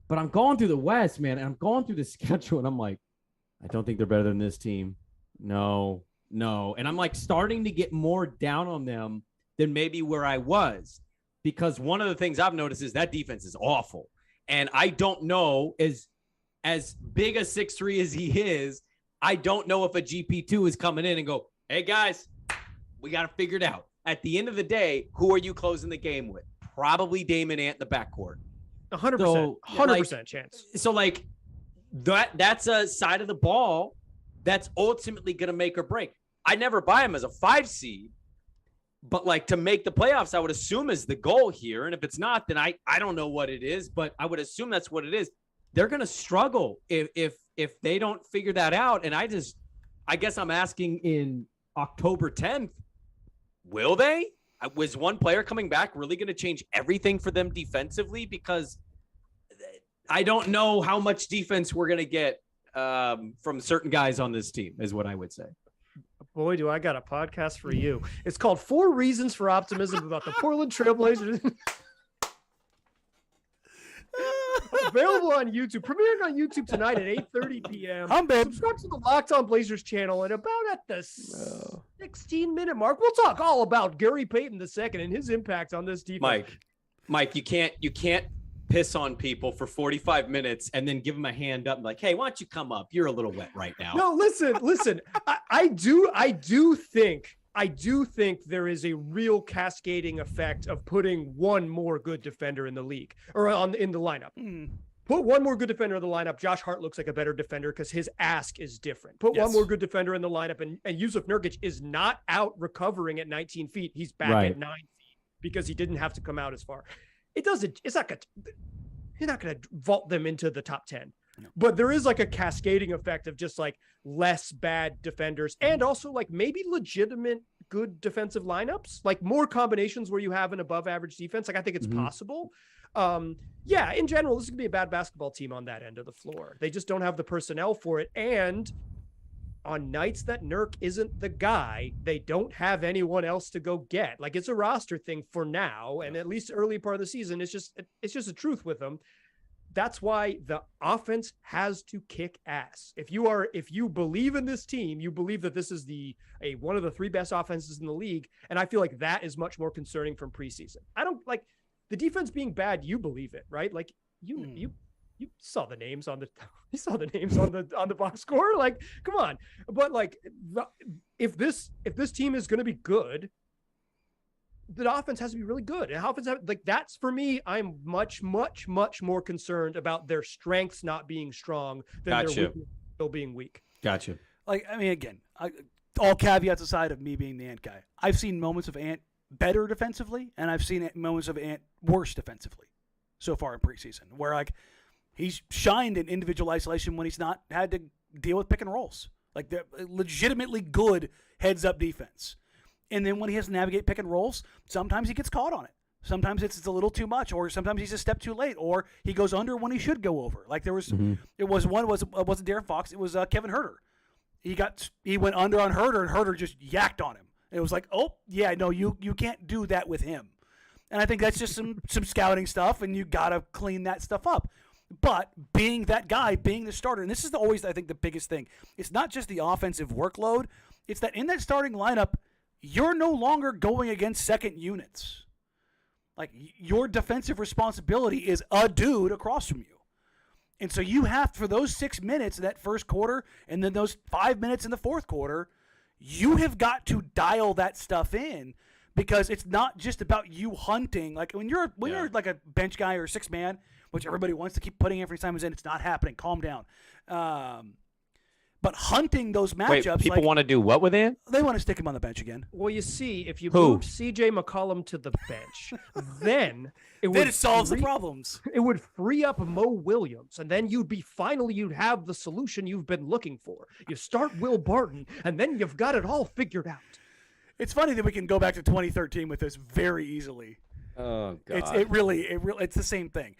But I'm going through the West, man, and I'm going through the schedule, and I'm like, I don't think they're better than this team. No. And I'm like starting to get more down on them than maybe where I was, because one of the things I've noticed is that defense is awful. And I don't know, as big a 6'3" as he is, I don't know if a GP2 is coming in and go, hey, guys, we got to figure it out. At the end of the day, who are you closing the game with? Probably Dame and Ant in the backcourt. 100%. 100% chance. So, like, that's a side of the ball that's ultimately going to make or break. I never buy him as a 5 seed. But, like, to make the playoffs, I would assume is the goal here. And if it's not, then I don't know what it is, but I would assume that's what it is. They're going to struggle if they don't figure that out. And I guess I'm asking in October 10th, will they? Was one player coming back really going to change everything for them defensively? Because I don't know how much defense we're going to get from certain guys on this team is what I would say. Boy, do I got a podcast for you. It's called 4 Reasons for Optimism about the Portland Trailblazers. Available on YouTube. Premiering on YouTube tonight at 8:30 p.m. Subscribe to the Locked On Blazers channel. And about at the 16-minute mark, we'll talk all about Gary Payton II and his impact on this defense. Mike, you can't piss on people for 45 minutes and then give them a hand up and like, hey, why don't you come up? You're a little wet right now. No, listen. I do think there is a real cascading effect of putting one more good defender in the league or in the lineup. Put one more good defender in the lineup. Josh Hart looks like a better defender because his ask is different. Put one more good defender in the lineup, and Jusuf Nurkic is not out recovering at 19 feet. He's back at 9 feet because he didn't have to come out as far. You're not going to vault them into the top 10. But there is like a cascading effect of just like less bad defenders and also like maybe legitimate good defensive lineups, like more combinations where you have an above average defense. Like I think it's possible. Yeah, in general, this is gonna be a bad basketball team on that end of the floor. They just don't have the personnel for it. And on nights that Nurk isn't the guy, they don't have anyone else to go get. Like it's a roster thing for now. And at least early part of the season, it's just a truth with them. That's why the offense has to kick ass. If you believe in this team, you believe that this is one of the 3 best offenses in the league. And I feel like that is much more concerning from preseason. I don't like the defense being bad. You believe it, right? Like you saw the names on the box score. Like, come on. But like if this team is going to be good, the offense has to be really good. And that's for me. I'm much, much, much more concerned about their strengths not being strong than their weakness still being weak. Gotcha. Like, I mean, again, all caveats aside of me being the Ant guy, I've seen moments of Ant better defensively, and I've seen moments of Ant worse defensively so far in preseason, where like he's shined in individual isolation when he's not had to deal with pick and rolls. Like they're legitimately good heads up defense. And then when he has to navigate pick and rolls, sometimes he gets caught on it. Sometimes it's a little too much, or sometimes he's a step too late, or he goes under when he should go over. Like there was, it wasn't De'Aaron Fox, it was Kevin Huerter. He went under on Huerter, and Huerter just yacked on him. It was like, oh yeah, no, you can't do that with him. And I think that's just some scouting stuff, and you gotta clean that stuff up. But being that guy, being the starter, and this is always I think the biggest thing. It's not just the offensive workload; it's that in that starting lineup, you're no longer going against second units. Like, your defensive responsibility is a dude across from you. And so you have, for those 6 minutes in that first quarter and then those 5 minutes in the fourth quarter, you have got to dial that stuff in, because it's not just about you hunting. Like, when you're like a bench guy or 6-man, which everybody wants to keep putting Anfernee Simons in, it's not happening. Calm down. But hunting those matchups. Wait, people want to do what with Ant? They want to stick him on the bench again. Well, you see, if you move CJ McCollum to the bench, then it solves the problems. It would free up Mo Williams, and then you'd have the solution you've been looking for. You start Will Barton, and then you've got it all figured out. It's funny that we can go back to 2013 with this very easily. Oh God! It's the same thing.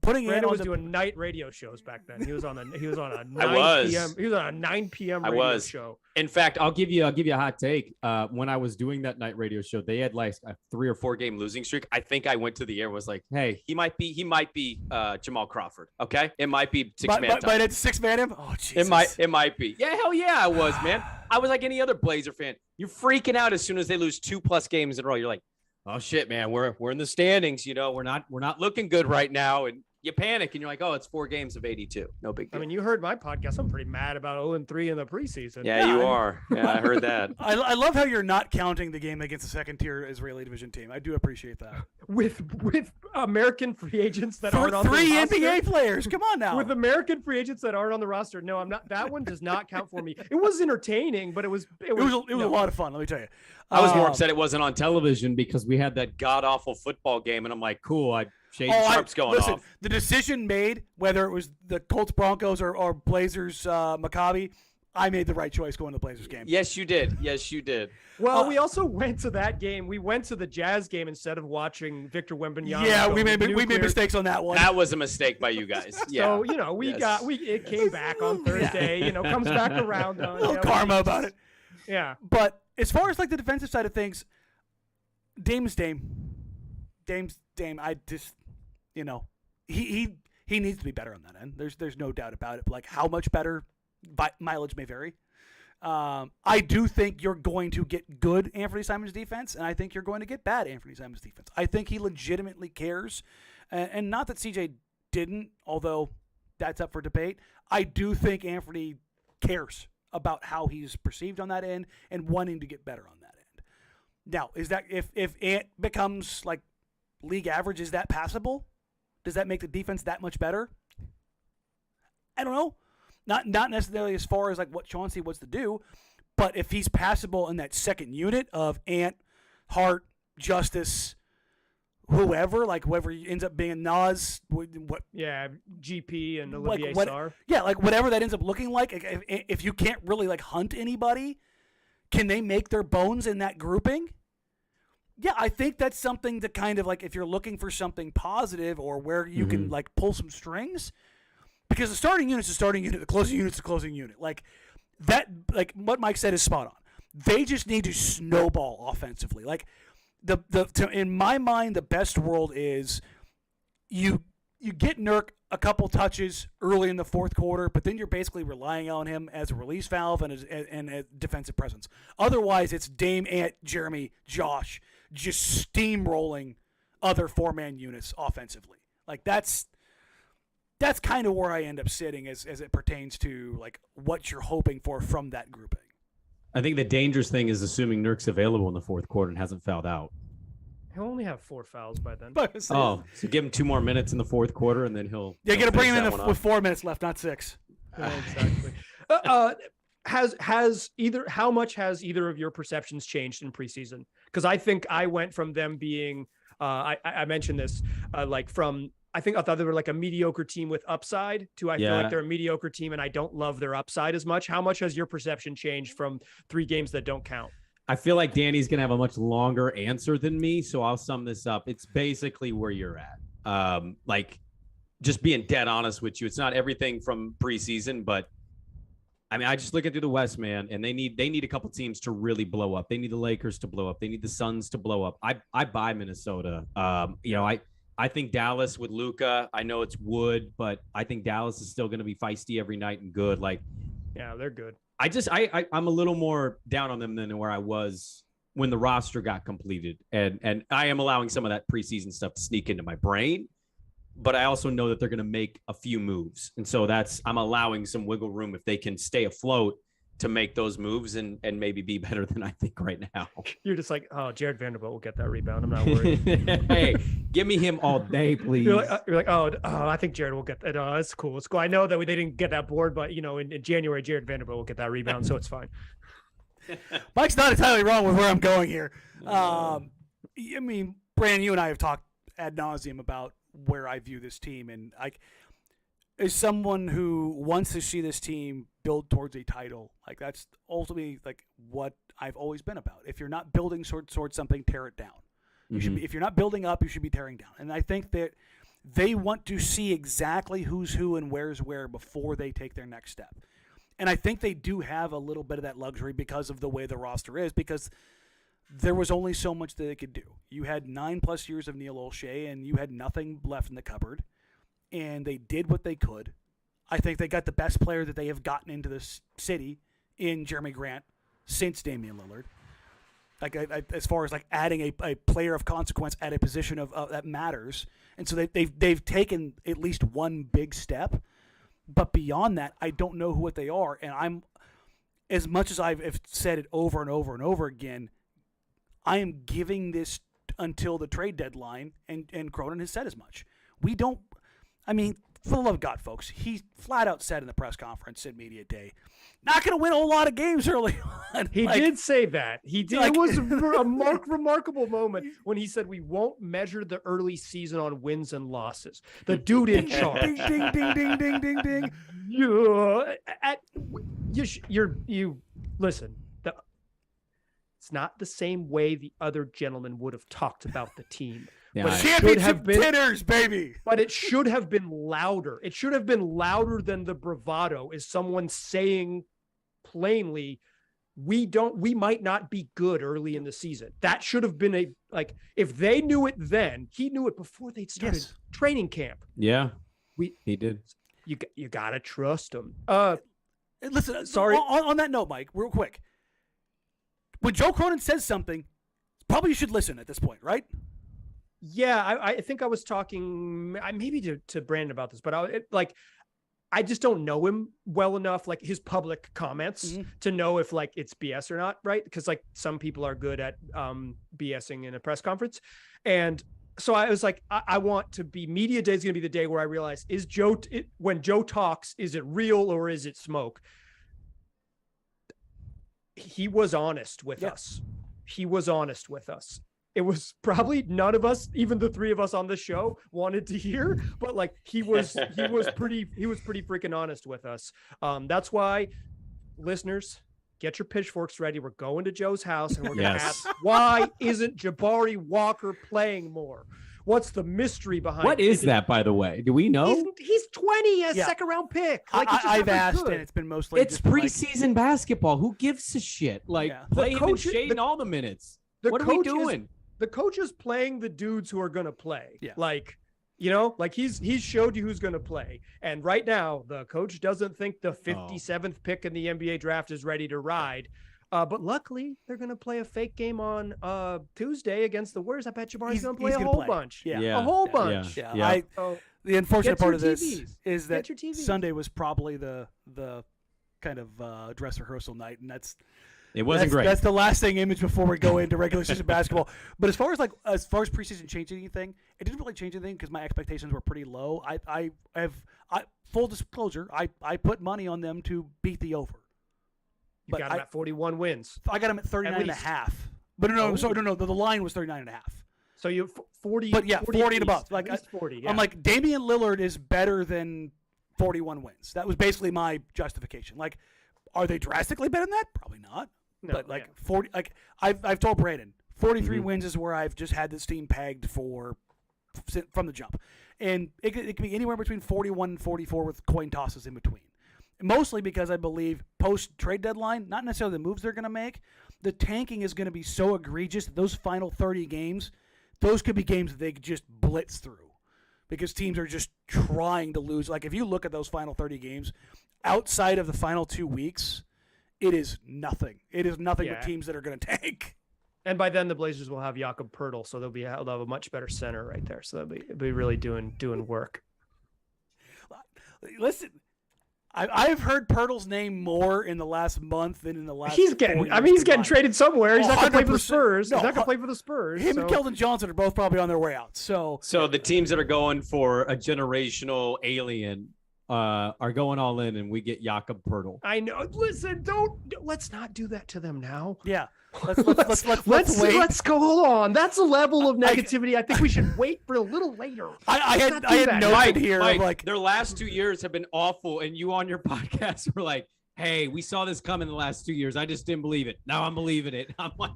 Brandon was doing night radio shows back then. He was on a 9 p.m. He was on a 9 p.m. radio show. In fact, I'll give you a hot take. When I was doing that night radio show, they had like a 3 or 4 game losing streak. I think I went to the air and was like, "Hey, he might be Jamal Crawford. Okay, it might be 6-man. But it's 6-man him. Oh Jesus! It might be. Yeah, hell yeah, I was, man. I was like any other Blazer fan. You're freaking out as soon as they lose 2+ games in a row. You're like, oh shit, man, we're in the standings. You know, we're not looking good right now, and you panic and you're like, oh, it's 4 games of 82. No big deal. I mean, you heard my podcast. I'm pretty mad about 0-3 in the preseason. Yeah, you are. Yeah, I heard that. I love how you're not counting the game against a second-tier Israeli division team. I do appreciate that. With American free agents that aren't on the roster. 3 NBA players. Come on now. With American free agents that aren't on the roster. No, I'm not. That one does not count for me. It was entertaining, but it was a lot of fun. Let me tell you. I was more upset it wasn't on television because we had that god-awful football game, and I'm like, cool, Shade Sharp's going off. The decision made, whether it was the Colts Broncos or Blazers Maccabi, I made the right choice going to the Blazers game. Yes, you did. Well, we also went to that game. We went to the Jazz game instead of watching Victor Wembanyama. Yeah, we made mistakes on that one. That was a mistake by you guys. Yeah. So, it came back on Thursday, comes back around. A little karma about it. Yeah. But as far as like the defensive side of things, Dame's Dame. I just, he needs to be better on that end. There's no doubt about it. But like how much better, mileage may vary. I do think you're going to get good Anfernee Simons defense, and I think you're going to get bad Anfernee Simons defense. I think he legitimately cares, and not that CJ didn't, although that's up for debate. I do think Anfernee cares about how he's perceived on that end and wanting to get better on that end. Now, is that if Ant becomes like league average, is that passable? Does that make the defense that much better? I don't know. Not necessarily as far as like what Chauncey wants to do, but if he's passable in that second unit of Ant, Hart, Justise, whoever ends up being Nas, what? Yeah, GP and Olivier Like Sarr. Yeah, like whatever that ends up looking like. If you can't really like hunt anybody, can they make their bones in that grouping? Yeah, I think that's something to kind of like if you're looking for something positive or where you can like pull some strings, because the starting unit's a starting unit, the closing unit's a closing unit. Like that, like what Mike said is spot on. They just need to snowball offensively. Like in my mind, the best world is you get Nurk a couple touches early in the fourth quarter, but then you're basically relying on him as a release valve and a defensive presence. Otherwise, it's Dame, Ant, Jeremy, Josh just steamrolling other four-man units offensively. Like that's kind of where I end up sitting as it pertains to like what you're hoping for from that grouping. I think the dangerous thing is assuming Nurk's available in the fourth quarter and hasn't fouled out. He'll only have 4 fouls by then. So give him 2 more minutes in the fourth quarter, and then he'll. Yeah, you got to bring him in with 4 minutes left, not 6. Yeah, exactly. How much has either of your perceptions changed in preseason? Because I think I went from them being, I mentioned this, I thought they were like a mediocre team with upside to I feel like they're a mediocre team and I don't love their upside as much. How much has your perception changed from 3 games that don't count? I feel like Danny's going to have a much longer answer than me, so I'll sum this up. It's basically where you're at. Like, just being dead honest with you, it's not everything from preseason, but I mean, I just look through the West, man, and they need a couple teams to really blow up. They need the Lakers to blow up. They need the Suns to blow up. I buy Minnesota. I think Dallas with Luka, I know it's wood, but I think Dallas is still going to be feisty every night and good. Like, yeah, they're good. I'm a little more down on them than where I was when the roster got completed. And I am allowing some of that preseason stuff to sneak into my brain, but I also know that they're going to make a few moves. And so I'm allowing some wiggle room if they can stay afloat to make those moves and maybe be better than I think right now. You're just like, oh, Jared Vanderbilt will get that rebound. I'm not worried. Hey, give me him all day, please. You're like, oh, I think Jared will get that. Oh, that's cool. It's cool. I know that they didn't get that board, but in January, Jared Vanderbilt will get that rebound, so it's fine. Mike's not entirely wrong with where I'm going here. I mean, Brandon, you and I have talked ad nauseum about where I view this team, and as someone who wants to see this team build towards a title, like that's ultimately like what I've always been about. If you're not building towards something, tear it down. You should be, if you're not building up, you should be tearing down. And I think that they want to see exactly who's who and where's where before they take their next step. And I think they do have a little bit of that luxury because of the way the roster is, because there was only so much that they could do. You had 9+ years of Neil Olshey, and you had nothing left in the cupboard. And they did what they could. I think they got the best player that they have gotten into this city in Jeremy Grant since Damian Lillard. Like as far as like adding a player of consequence at a position of that matters, and so they've taken at least one big step. But beyond that, I don't know what they are, and I'm, as much as I've said it over and over and over again, I am giving this until the trade deadline, and Cronin has said as much. We don't. I mean, for the love of God, folks, he flat out said in the press conference at Media Day, not going to win a whole lot of games early on. He did say that. He did. It was a remarkable moment when he said we won't measure the early season on wins and losses. The dude in charge. Ding, ding, ding, ding, ding, ding, ding. You listen. It's not the same way the other gentleman would have talked about the team. Yeah, but championship dinners, baby. But it should have been louder. It should have been louder than the bravado. Is someone saying plainly, we might not be good early in the season. That should have been if they knew it then, he knew it before they started training camp. Yeah, he did. You gotta trust him. Listen, sorry. On that note, Mike, real quick. When Joe Cronin says something, probably you should listen at this point, right? Yeah, I think I was talking maybe to Brandon about this, but I just don't know him well enough, like his public comments to know if like it's BS or not, right? Because like some people are good at BSing in a press conference. And so I was like, I want to be, media day is going to be the day where I realize, when Joe talks, is it real or is it smoke? He was honest with us. He was honest with us. it was probably none of us, even the three of us on the show, wanted to hear, but like he was pretty freaking honest with us. That's why, listeners, get your pitchforks ready. We're going to Joe's house and we're going to ask, why isn't Jabari Walker playing more? What's the mystery behind What is that, by the way? Do we know? He's 20, a second round pick. Like, I've asked, and it's been mostly it's preseason basketball. Who gives a shit? Like, play him and Shane all the minutes. What are we doing? The coach is playing the dudes who are going to play. Yeah. Like, like he's showed you who's going to play. And right now, the coach doesn't think the 57th pick in the NBA draft is ready to ride. But luckily, they're going to play a fake game on Tuesday against the Warriors. I bet Jabari's going to play a whole bunch. A whole bunch. Yeah. The unfortunate part of this is that Sunday was probably the kind of dress rehearsal night, and it wasn't great. That's the lasting image before we go into regular season basketball. But as far as preseason changed anything, it didn't really change anything because my expectations were pretty low. I full disclosure, I put money on them to beat the over. You got him at 41 wins. I got him at 39.5. But no, the line was 39.5. So you 40. But yeah, 40 and above. Like 40. Yeah. I'm like, Damian Lillard is better than 41 wins. That was basically my justification. Like, are they drastically better than that? Probably not. No, but 40. Like I've told Brandon, 43 wins is where I've just had this team pegged from the jump, and it can be anywhere between 41 and 44 with coin tosses in between. Mostly because I believe post-trade deadline, not necessarily the moves they're going to make, the tanking is going to be so egregious that those final 30 games, those could be games that they could just blitz through because teams are just trying to lose. Like, if you look at those final 30 games, outside of the final 2 weeks, it is nothing. It is nothing but teams that are going to tank. And by then, the Blazers will have Jakob Poeltl, so they'll have a much better center right there. So they'll be really doing work. Listen, I've heard Poeltl's name more in the last month than in the last. He's getting traded somewhere. He's not going to play for the Spurs. He's not going to play for the Spurs. Him and Keldon Johnson are both probably on their way out. So the teams that are going for a generational alien are going all in, and we get Jakob Poeltl. I know. Listen, let's not do that to them now. Yeah. Let's wait. Let's go. Hold on. That's a level of negativity. I think we should wait for a little later. I had noted here like their last 2 years have been awful, and you on your podcast were like, "Hey, we saw this coming the last 2 years. I just didn't believe it. Now I'm believing it." I'm like,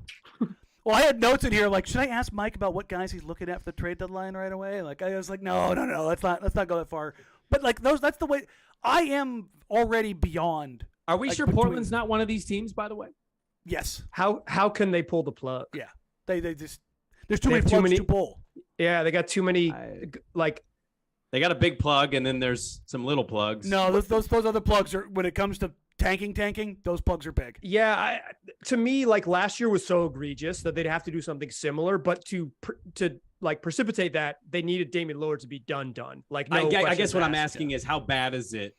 well, I had notes in here like, should I ask Mike about what guys he's looking at for the trade deadline right away? Like, I was like, no, let's not go that far. But like that's the way I am already beyond. Are we sure Portland's not one of these teams, by the way? Yes. How can they pull the plug? Yeah. They just there's too many plugs to pull. Yeah, they got too many they got a big plug and then there's some little plugs. No, those other plugs are when it comes to tanking, those plugs are big. Yeah, to me, like last year was so egregious that they'd have to do something similar, but to like precipitate that, they needed Damian Lillard to be done. Like, no I guess what I'm asking is how bad is it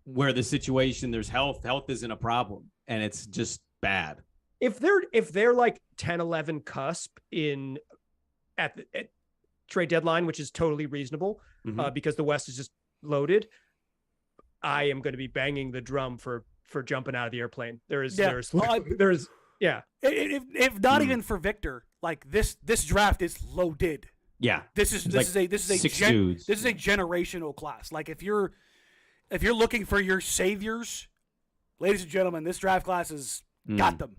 where the situation there's health isn't a problem and it's just bad. If they're like 10-11 cusp at trade deadline, which is totally reasonable because the West is just loaded, I am going to be banging the drum for jumping out of the airplane. If not even for Victor, like this draft is loaded. Yeah. This is a generational class. Like if you're looking for your saviors, ladies and gentlemen, this draft class has got them.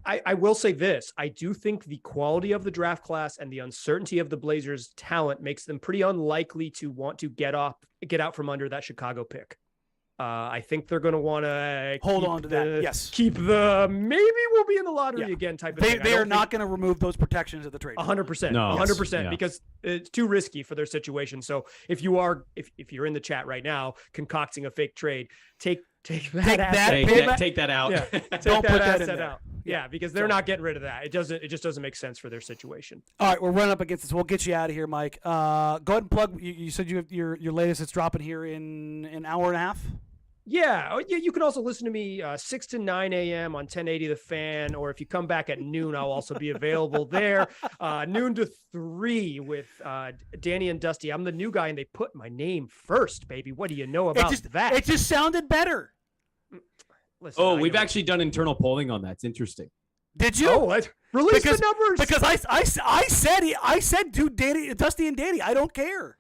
I will say this. I do think the quality of the draft class and the uncertainty of the Blazers' talent makes them pretty unlikely to want to get out from under that Chicago pick. I think they're going to want to hold on to that. Yes. Keep maybe we'll be in the lottery again type of thing. They are not going to remove those protections at the trade. 100%. No. 100% because it's too risky for their situation. So if you're in the chat right now concocting a fake trade, take that out. Yeah. Don't put that asset out. Yeah, because they're not getting rid of that. It just doesn't make sense for their situation. All right, we're running up against this. We'll get you out of here, Mike. Go ahead and plug. You said you have your latest. It's dropping here in an hour and a half. Yeah, you can also listen to me 6 to 9 a.m. on 1080 The Fan, or if you come back at noon, I'll also be available there. Noon to 3 with Danny and Dusty. I'm the new guy, and they put my name first, baby. What do you know about that? It just sounded better. Listen, we've actually done internal polling on that. It's interesting. Did you? Oh, Release the numbers. Because I said dude, Dusty and Danny. I don't care.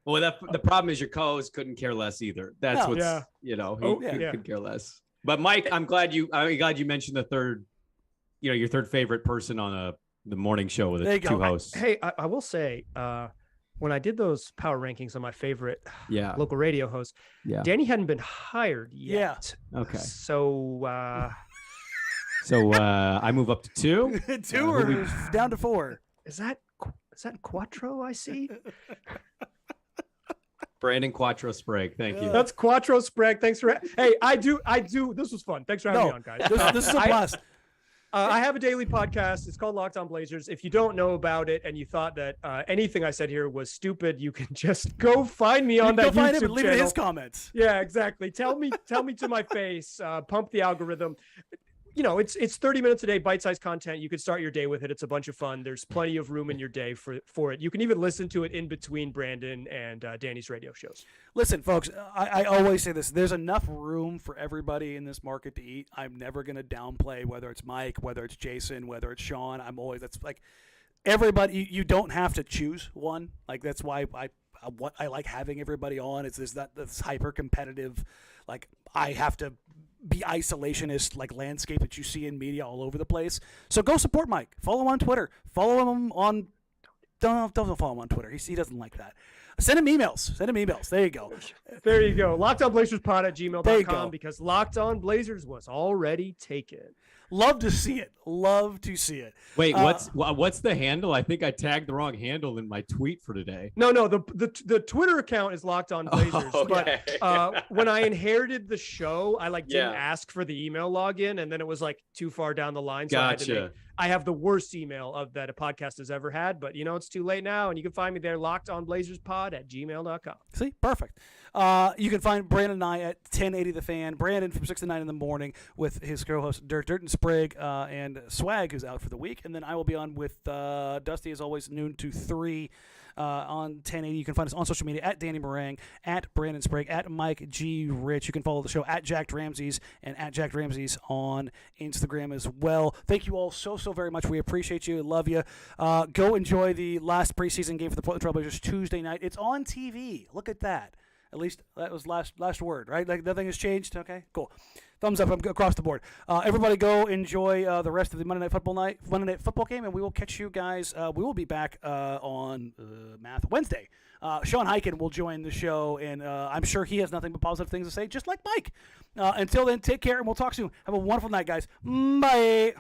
Well, the problem is your co-host couldn't care less either. That's what's he couldn't care less. But Mike, I'm glad you mentioned the third, your third favorite person on the morning show with the two hosts. Hey, I will say, when I did those power rankings on my favorite local radio hosts, Danny hadn't been hired yet. Yeah. Okay. So I move up to 2. 2 or down to 4. Is that Quattro I see? Brandon Quattro Sprague, thank you. That's Quattro Sprague. Thanks for hey, I do. This was fun. Thanks for having me on, guys. This is a blast. I have a daily podcast. It's called Locked On Blazers. If you don't know about it and you thought that anything I said here was stupid, you can just go find me on that YouTube find him and channel. leave it in his comments. Yeah, exactly. Tell me to my face. Pump the algorithm. It's 30 minutes a day, bite-sized content. You could start your day with it. It's a bunch of fun. There's plenty of room in your day for it. You can even listen to it in between Brandon and Danny's radio shows. Listen, folks, I always say this. There's enough room for everybody in this market to eat. I'm never going to downplay whether it's Mike, whether it's Jason, whether it's Sean. That's like everybody. You don't have to choose one. Like that's why I like having everybody on. It's this hyper competitive, like I have to be isolationist like landscape that you see in media all over the place. So go support Mike. Follow him on Twitter. Follow him on. Don't follow him on Twitter. He doesn't like that. Send him emails. There you go. There you go. LockedOnBlazersPod@gmail.com because Locked On Blazers was already taken. Love to see it. Wait, what's the handle? I think I tagged the wrong handle in my tweet for today. No, the Twitter account is Locked On Blazers. Okay. But when I inherited the show, I didn't ask for the email login, and then it was too far down the line. So Gotcha. I have the worst email that a podcast has ever had, but it's too late now, and you can find me there, LockedOnBlazersPod@gmail.com. See, perfect. You can find Brandon and I at 1080 The Fan. Brandon from 6 to 9 in the morning with his co-host Dirt and Sprague and Swag, who's out for the week. And then I will be on with Dusty, as always, noon to 3 on 1080. You can find us on social media at Danny Marang, at Brandon Sprague, at Mike G. Rich. You can follow the show at Jack Ramsays and at Jack Ramsays on Instagram as well. Thank you all so very much. We appreciate you. Love you. Go enjoy the last preseason game for the Portland Trailblazers Tuesday night. It's on TV. Look at that. At least that was last word, right? Like nothing has changed. Okay, cool. Thumbs up across the board. Everybody go enjoy the rest of the Monday Night Football game, and we will catch you guys. We will be back on Wednesday. Sean Hyken will join the show, and I'm sure he has nothing but positive things to say, just like Mike. Until then, take care, and we'll talk soon. Have a wonderful night, guys. Bye.